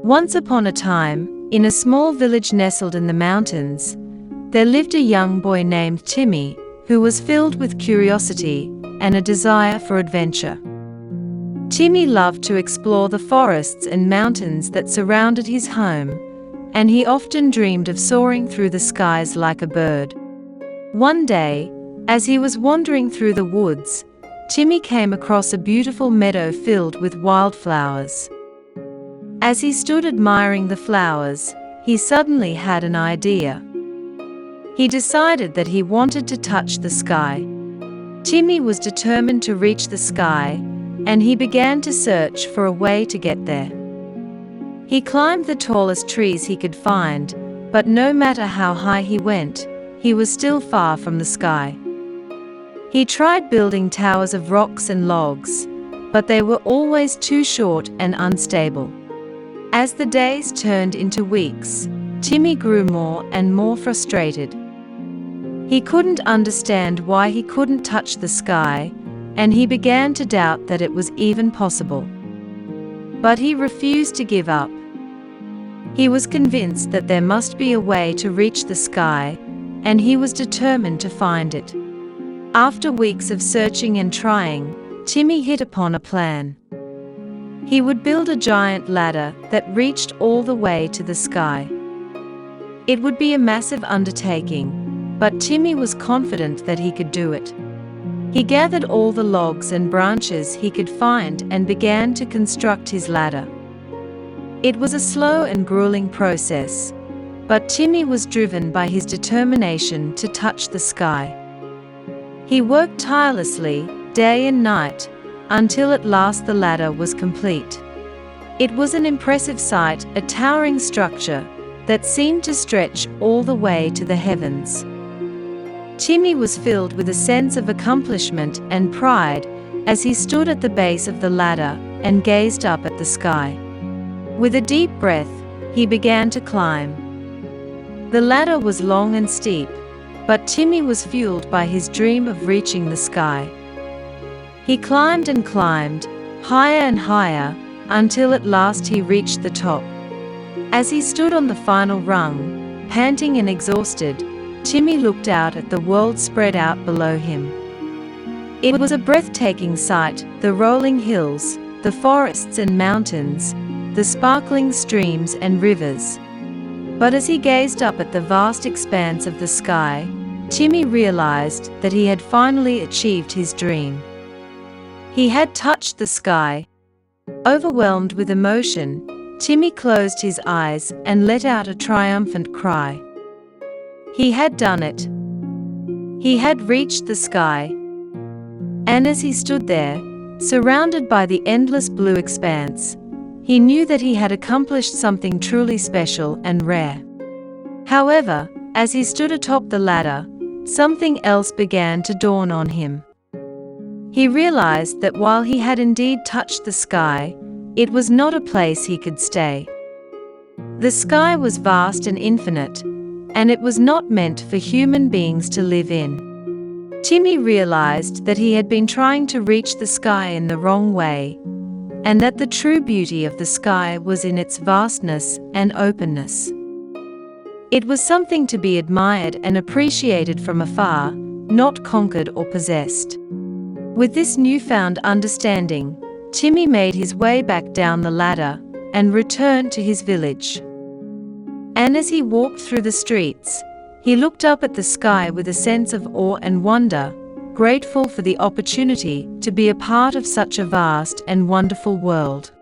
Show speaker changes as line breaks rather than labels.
Once upon a time, in a small village nestled in the mountains, there lived a young boy named Timmy, who was filled with curiosity and a desire for adventure. Timmy loved to explore the forests and mountains that surrounded his home, and he often dreamed of soaring through the skies like a bird. One day, as he was wandering through the woods, Timmy came across a beautiful meadow filled with wildflowers. As he stood admiring the flowers, he suddenly had an idea. He decided that he wanted to touch the sky. Timmy was determined to reach the sky, and he began to search for a way to get there. He climbed the tallest trees he could find, but no matter how high he went, he was still far from the sky. He tried building towers of rocks and logs, but they were always too short and unstable. As the days turned into weeks, Timmy grew more and more frustrated. He couldn't understand why he couldn't touch the sky, and he began to doubt that it was even possible. But he refused to give up. He was convinced that there must be a way to reach the sky, and he was determined to find it. After weeks of searching and trying, Timmy hit upon a plan. He would build a giant ladder that reached all the way to the sky. It would be a massive undertaking, but Timmy was confident that he could do it. He gathered all the logs and branches he could find and began to construct his ladder. It was a slow and grueling process, but Timmy was driven by his determination to touch the sky. He worked tirelessly, day and night, until at last the ladder was complete. It was an impressive sight, a towering structure that seemed to stretch all the way to the heavens. Timmy was filled with a sense of accomplishment and pride as he stood at the base of the ladder and gazed up at the sky. With a deep breath, he began to climb. The ladder was long and steep, but Timmy was fueled by his dream of reaching the sky. He climbed and climbed, higher and higher, until at last he reached the top. As he stood on the final rung, panting and exhausted, Timmy looked out at the world spread out below him. It was a breathtaking sight, the rolling hills, the forests and mountains, the sparkling streams and rivers. But as he gazed up at the vast expanse of the sky, Timmy realized that he had finally achieved his dream. He had touched the sky. Overwhelmed with emotion, Timmy closed his eyes and let out a triumphant cry. He had done it. He had reached the sky. And as he stood there, surrounded by the endless blue expanse, he knew that he had accomplished something truly special and rare. However, as he stood atop the ladder, something else began to dawn on him. He realized that while he had indeed touched the sky, it was not a place he could stay. The sky was vast and infinite, and it was not meant for human beings to live in. Timmy realized that he had been trying to reach the sky in the wrong way, and that the true beauty of the sky was in its vastness and openness. It was something to be admired and appreciated from afar, not conquered or possessed. With this newfound understanding, Timmy made his way back down the ladder and returned to his village. And as he walked through the streets, he looked up at the sky with a sense of awe and wonder, grateful for the opportunity to be a part of such a vast and wonderful world.